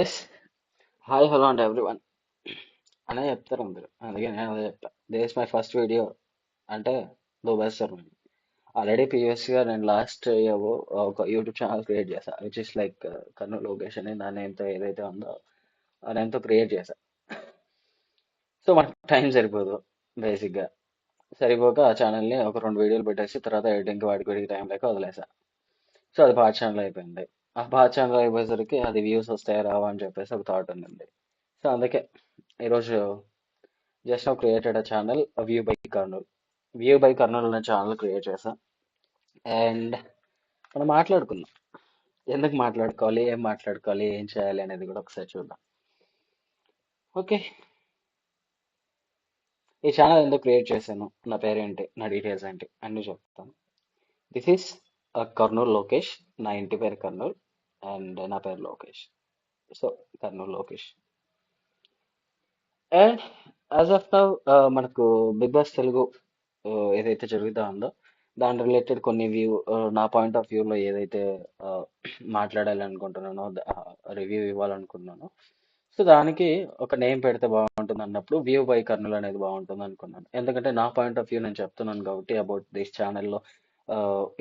Yes. Hi hello and everyone అనే చెప్తారు అందరు, అందుకే నేను అదే చెప్తా. దిస్ మై ఫస్ట్ వీడియో అంటే దుబేస్తారు. ఆల్రెడీ ప్రీవియస్గా నేను లాస్ట్ ఇయర్ ఒక యూట్యూబ్ ఛానల్ క్రియేట్ చేశా, which is like Kurnool location అని నా నేమ్తో ఏదైతే ఉందో ఆ నేమ్తో క్రియేట్ చేశా. సో మనకు టైం సరిపోదు బేసిక్గా. సరిపోక ఆ ఛానల్ని ఒక రెండు వీడియోలు పెట్టేసి తర్వాత ఎడిటింగ్కి వాడికి టైం లేక వదిలేసా. సో అది పాత ఛానల్ అయిపోయింది. ఆ పాత ఛానల్ అయిపోయేసరికి అది వ్యూస్ వస్తాయా రావా అని చెప్పేసి ఒక థాట్ ఉండింది. సో అందుకే ఈరోజు just now created a channel view by Kurnool. View by Kurnool అనే ఛానల్ క్రియేట్ చేసా. అండ్ మనం మాట్లాడుకుందాం, ఎందుకు మాట్లాడుకోవాలి, ఏం మాట్లాడుకోవాలి, ఏం చేయాలి అనేది కూడా ఒకసారి చూద్దాం. ఓకే, ఈ ఛానల్ ఎందుకు క్రియేట్ చేశాను, నా పేరేంటి, నా డీటెయిల్స్ ఏంటి అన్నీ చెప్తాను. This is Kurnool Lokesh. నా ఇంటి పేరు కర్నూల్ అండ్ నా పేరు Lokesh. So Kurnool Lokesh. And as of now మనకు బిగ్ బాస్ తెలుగు ఏదైతే జరుగుతా ఉందో దాని రిలేటెడ్ కొన్ని నా పాయింట్ ఆఫ్ వ్యూలో ఏదైతే మాట్లాడాలి అనుకుంటున్నానో, రివ్యూ ఇవ్వాలనుకున్నానో, సో దానికి ఒక నేమ్ పెడితే బాగుంటుంది అన్నప్పుడు వ్యూ బై కర్నూల్ అనేది బాగుంటుంది అనుకున్నాను. ఎందుకంటే నా పాయింట్ ఆఫ్ వ్యూ నేను చెప్తున్నాను కాబట్టి అబౌట్ దిస్ ఛానల్లో.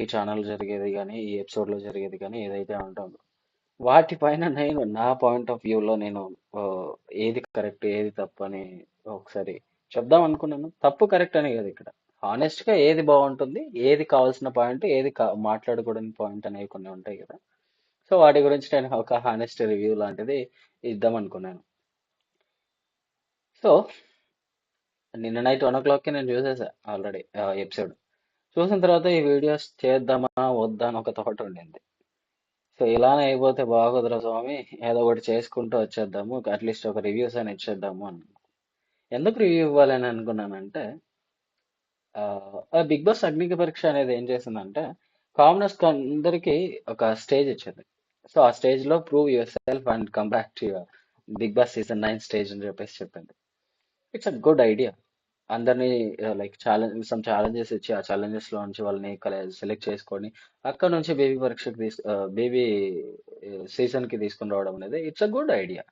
ఈ ఛానల్ జరిగేది కానీ ఈ ఎపిసోడ్లో జరిగేది కానీ ఏదైతే ఉంటుందో వాటిపైన నేను నా పాయింట్ ఆఫ్ వ్యూలో నేను ఆ, ఏది కరెక్ట్ ఏది తప్పు అని ఒకసారి చెప్దాం అనుకున్నాను. తప్పు కరెక్ట్ అని కాదు ఇక్కడ, హానెస్ట్ గా ఏది బాగుంటుంది, ఏది కావాల్సిన పాయింట్, ఏది మాట్లాడకూడని పాయింట్ అనేవి కొన్ని ఉంటాయి కదా. సో వాటి గురించి నేను ఒక హానెస్ట్ రివ్యూ లాంటిది ఇద్దాం అనుకున్నాను. సో నిన్న నైట్ 1 o'clock నేను చూసేసా ఆల్రెడీ ఎపిసోడ్. చూసిన తర్వాత ఈ వీడియోస్ చేద్దామా వద్దా అని ఒక థాట్ ఉండింది. సో ఇలానే అయిపోతే బాగోదురా స్వామి, ఏదో ఒకటి చేసుకుంటూ వచ్చేద్దాము, అట్లీస్ట్ ఒక రివ్యూస్ అని ఇచ్చేద్దాము అని. ఎందుకు రివ్యూ ఇవ్వాలని అనుకున్నానంటే, బిగ్ బాస్ అగ్నికి పరీక్ష అనేది ఏం చేసిందంటే కామనర్స్ అందరికి ఒక స్టేజ్ ఇచ్చింది. సో ఆ స్టేజ్ లో prove yourself and come back to your Bigg Boss season 9 stage అని చెప్పేసి చెప్పింది. It's a good idea. అందరినీ లైక్ ఛాలెంజెస్ ఇచ్చి ఆ ఛాలెంజెస్ లో నుంచి వాళ్ళని సెలెక్ట్ చేసుకొని అక్కడ నుంచి బేబీ పరీక్షకు బేబీ సీజన్ కి తీసుకుని రావడం అనేది it's a good idea.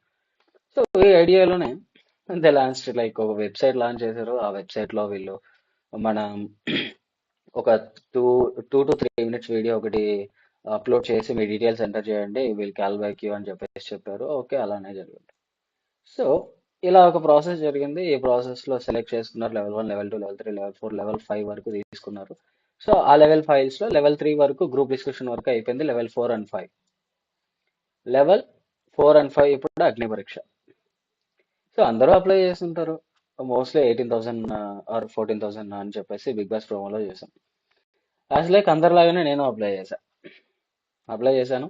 So ఈ ఐడియాలోనే దే లాంచ్ లైక్ ఒక వెబ్సైట్ లాంచ్ చేశారు. ఆ వెబ్సైట్ లో వీళ్ళు మన ఒక టూ 2 to 3 minutes వీడియో ఒకటి అప్లోడ్ చేసి మీ డీటెయిల్స్ ఎంటర్ చేయండి, వీల్ కాల్ బ్యాక్ యూ అని చెప్పేసి చెప్పారు. ఓకే, అలానే జరిగింది. సో ఇలా ఒక ప్రాసెస్ జరిగింది. ఈ ప్రాసెస్ లో సెలెక్ట్ చేసుకున్నారు లెవెల్ 1, లెవెల్ 2, లెవెల్ 3, లెవెల్ 5 వరకు తీసుకున్నారు. సో ఆ లెవెల్ ఫైల్స్ లో లెవెల్ 3 వరకు గ్రూప్ డిస్కషన్ వరకు అయిపోయింది. లెవెల్ 4 and 5 ఇప్పుడు అగ్ని పరీక్ష. సో అందరూ అప్లై చేస్తుంటారు. మోస్ట్లీ 18,000 ఆర్ 14,000 అని చెప్పేసి బిగ్ బాస్ ప్రోమోలో చేశాను. యాజ్ లైక్ అందరిలాగానే నేను అప్లై చేశాను.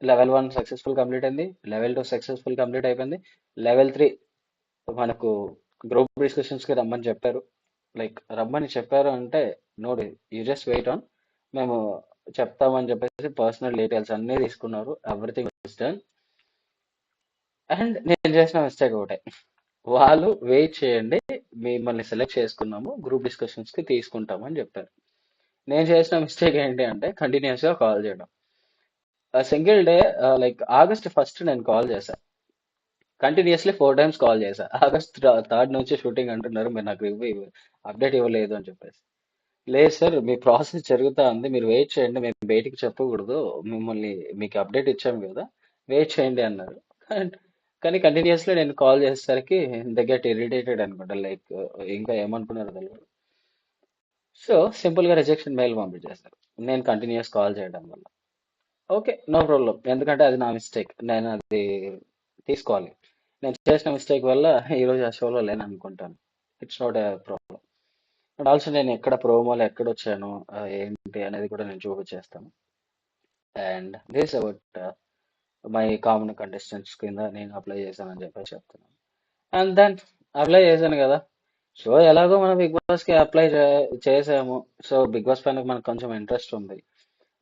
లెవెల్ 1 సక్సెస్ఫుల్ కంప్లీట్ అయింది, లెవెల్ 2 సక్సెస్ఫుల్ కంప్లీట్ అయిపోయింది. లెవెల్ 3 మనకు గ్రూప్ డిస్కషన్స్ కి రమ్మని చెప్పారు. లైక్ రమ్మని చెప్పారు అంటే నోడి, యూ జస్ట్ వెయిట్ ఆన్, మేము చెప్తామని చెప్పేసి పర్సనల్ డీటెయిల్స్ అన్నీ తీసుకున్నారు. Everything is done. అండ్ నేను చేసిన మిస్టేక్ ఒకటే, వాళ్ళు వెయిట్ చేయండి, మిమ్మల్ని సెలెక్ట్ చేసుకున్నాము, గ్రూప్ డిస్కషన్స్ కి తీసుకుంటాము అని చెప్పారు. నేను చేసిన మిస్టేక్ ఏంటి అంటే కంటిన్యూస్ గా కాల్ చేయడం. సింగిల్ డే లైక్ August 1 నేను కాల్ చేశాను. కంటిన్యూస్లీ 4 times కాల్ చేశా. August 3 నుంచి షూటింగ్ అంటున్నారు, మీరు నాకు అప్డేట్ ఇవ్వలేదు అని చెప్పేసి. లేదు సార్, మీ ప్రాసెస్ జరుగుతా ఉంది, మీరు వెయిట్ చేయండి, మేము బయటికి చెప్పకూడదు, మిమ్మల్ని మీకు అప్డేట్ ఇచ్చాము కదా, వెయిట్ చేయండి అన్నారు. కానీ కంటిన్యూస్లీ నేను కాల్ చేసేసరికి దగ్గర ఇరిటేటెడ్ అనుకుంటా, లైక్ ఇంకా ఏమనుకున్నారో తెలియదు. సో సింపుల్ గా రిజెక్షన్ మెయిల్ పంపించేస్తారు నేను కంటిన్యూస్ కాల్ చేయడం వల్ల. ఓకే, నో ప్రాబ్లం, ఎందుకంటే అది నా మిస్టేక్, నేను అది తీసుకోవాలి. నేను చేసిన మిస్టేక్ వల్ల ఈరోజు ఆ షోలో లేను అనుకుంటాను. It's not a problem. And also నేను ఎక్కడ ప్రోమోలో ఎక్కడ వచ్చాను, ఏంటి అనేది కూడా నేను చూపించేస్తాను. And this about my common contestants కింద నేను అప్లై చేశానని చెప్పేసి చెప్తున్నాను. అండ్ దెన్ అప్లై చేశాను కదా. సో ఎలాగో మనం బిగ్ బాస్ కి అప్లై చేసాము. సో బిగ్ బాస్ పైన మనకు కొంచెం ఇంట్రెస్ట్ ఉంది.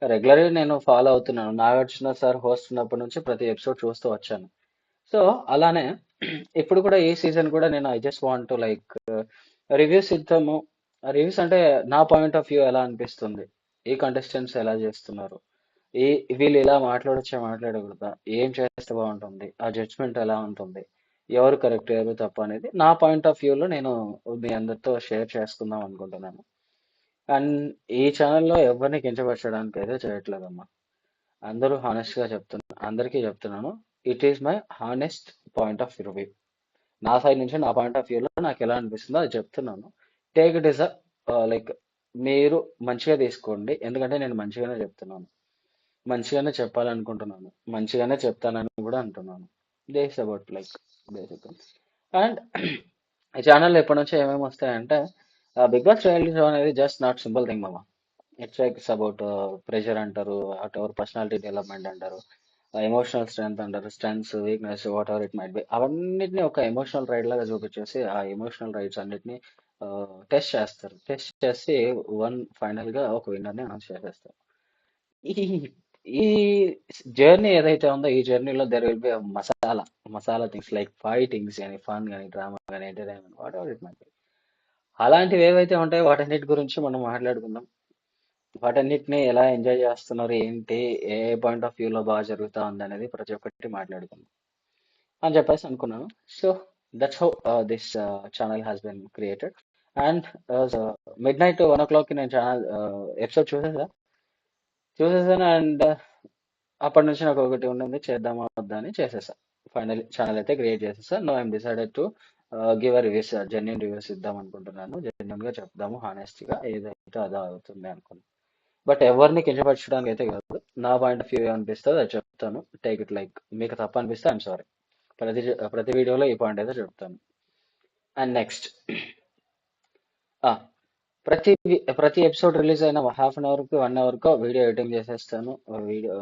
రెగ్యులర్గా నేను ఫాలో అవుతున్నాను. నాగార్జున సార్ హోస్ట్ ఉన్నప్పటి నుంచి ప్రతి ఎపిసోడ్ చూస్తూ వచ్చాను. సో అలానే ఇప్పుడు కూడా ఈ సీజన్ కూడా నేను I just want to like reviews ఇద్దాము. రివ్యూస్ అంటే నా పాయింట్ ఆఫ్ వ్యూ ఎలా అనిపిస్తుంది, ఈ కంటెస్టెంట్స్ ఎలా చేస్తున్నారు, ఈ వీళ్ళు ఇలా మాట్లాడొచ్చా మాట్లాడకూడదా, ఏం చేస్తే బాగుంటుంది, ఆ జడ్జ్మెంట్ ఎలా ఉంటుంది, ఎవరు కరెక్ట్ ఎవరు తప్పు అనేది నా పాయింట్ ఆఫ్ వ్యూలో నేను మీ అందరితో షేర్ చేసుకుందాం అనుకుంటున్నాను. అండ్ ఈ ఛానల్లో ఎవరిని కించపరచడానికి అయితే చేయట్లేదమ్మా. అందరూ హానెస్ట్ గా చెప్తున్నా, అందరికీ చెప్తున్నాను. It is my honest point of review. నా సైడ్ నుంచి నా పాయింట్ ఆఫ్ వ్యూలో నాకు ఎలా అనిపిస్తుందో అది చెప్తున్నాను. టేక్ ఇట్ ఇస్ లైక్ మీరు మంచిగా తీసుకోండి, ఎందుకంటే నేను మంచిగానే చెప్తున్నాను, మంచిగానే చెప్పాలనుకుంటున్నాను, మంచిగానే చెప్తానని కూడా అంటున్నాను. This about like basic. And ఈ ఛానల్ ఎప్పటి నుంచో ఏమేమి వస్తాయంటే బిగ్ బాస్ రియాలిటీ షో అనేది జస్ట్ నాట్ సింపుల్ థింగ్ మామ. It's like it's about pressure అంటారు, అట్ ఎవర్ పర్సనాలిటీ డెవలప్మెంట్ అంటారు, ఎమోషనల్ స్ట్రెంత్ అంటారు, strengths weakness what ever it might be, అవన్నిటిని ఒక ఎమోషనల్ రైడ్ లాగా చూపించేసి ఆ ఎమోషనల్ రైడ్స్ అన్నిటిని టెస్ట్ చేస్తారు. టెస్ట్ చేసి ఫైనల్ గా ఒక విన్నర్ ని అనౌన్స్ చేసేస్తారు. ఈ ఈ జర్నీ ఏదైతే ఉందో ఈ జర్నీలో there will be masala masala things like fightings కానీ ఫన్ కానీ డ్రామా కానీ entertainment what ever it might be. అలాంటివి ఏవైతే ఉంటాయో వాటన్నిటి గురించి మనం మాట్లాడుకుందాం. వాటన్నిటిని ఎలా ఎంజాయ్ చేస్తున్నారు ఏంటి, ఏ పాయింట్ ఆఫ్ వ్యూలో బాగా జరుగుతా ఉంది అనేది ప్రతి ఒక్కటి మాట్లాడుకుందాం అని చెప్పేసి అనుకున్నాను. So that's how this channel has been created. And mid night 1 o'clock కి నేను ఛానల్ ఎపిసోడ్ చూసేసాను. అండ్ అప్పటి నుంచి నాకు ఒకటి ఉండింది, చేద్దామా వద్దా అని చేసేసా. ఫైనల్ ఛానల్ అయితే క్రియేట్ చేసేసా. No I'm decided to give a reviews, genuine reviews ఇద్దాం అనుకుంటున్నాను. జెన్యున్ గా చెప్దాము, హానెస్ట్ గా ఏదైతే అదో అవుతుంది అనుకున్నాను. బట్ ఎవరిని కించపరచడానికి అయితే కాదు, నా పాయింట్ ఆఫ్ వ్యూ అనిపిస్తుంది అది చెప్తాను. టేక్ ఇట్ లైక్ మీకు తప్పు అనిపిస్తే ఐఎమ్ సారీ. ప్రతి వీడియోలో ఈ పాయింట్ అయితే చెప్తాను. అండ్ నెక్స్ట్, ప్రతి ఎపిసోడ్ రిలీజ్ అయిన హాఫ్ అన్ అవర్ కి 1 hour కో వీడియో ఎడిటింగ్ చేసేస్తాను. వీడియో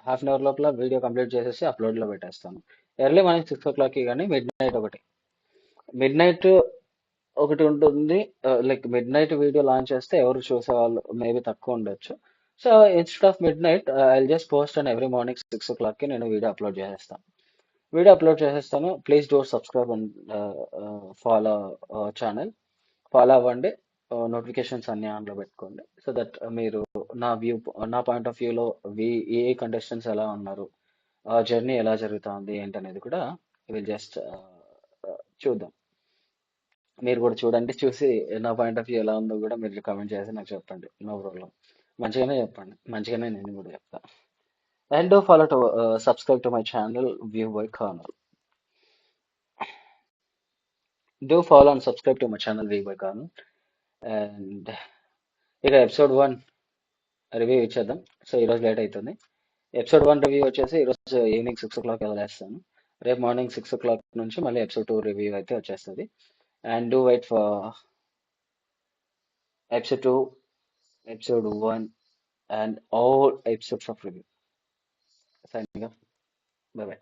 హాఫ్ అన్ అవర్ లోపల వీడియో కంప్లీట్ చేసేసి అప్లోడ్ లో పెట్టేస్తాను. ఎర్లీ మార్నింగ్ 6 o'clock కి కానీ మిడ్ నైట్ ఒకటి ఉంటుంది. Like mid night video launch చేస్తే ఎవరు చూసే వాళ్ళు మేబీ తక్కువ ఉండొచ్చు. So instead of mid night I just post and every morning 6 o'clock కి నేను వీడియో అప్లోడ్ చేసేస్తాను. Please do subscribe and follow channel. Follow అవ్వండి. నోటిఫికేషన్స్ అన్ని ఆన్లో పెట్టుకోండి, సో దట్ మీరు నా పాయింట్ ఆఫ్ వ్యూలో ఏ కంటెస్టెంట్స్ ఎలా ఉన్నారు, ఆ జర్నీ ఎలా జరుగుతుంది ఏంటనేది కూడా విల్ జస్ట్ చూద్దాం. మీరు కూడా చూడండి, చూసి నా పాయింట్ ఆఫ్ వ్యూ ఎలా ఉందో కూడా మీరు కామెంట్ చేసి నాకు చెప్పండి. No problem. మంచిగానే చెప్పండి, మంచిగానే నేను కూడా చెప్తా. And do follow to subscribe to my channel view by Kornal. Do follow and subscribe to my channel view by Kornal. And ఇక ఎపిసోడ్ 1 రివ్యూ ఇచ్చేద్దాం. సో ఈరోజు లేట్ అవుతుంది. ఎపిసోడ్ 1 రివ్యూ వచ్చేసి ఈరోజు ఈవినింగ్ 6 o'clock వదిలేస్తాను. రేపు మార్నింగ్ 6 o'clock నుంచి మళ్ళీ ఎపిసోడ్ 2 రివ్యూ అయితే వచ్చేస్తుంది. And do wait for episode 2, episode 1, and all episodes of review. Signing off. Bye bye.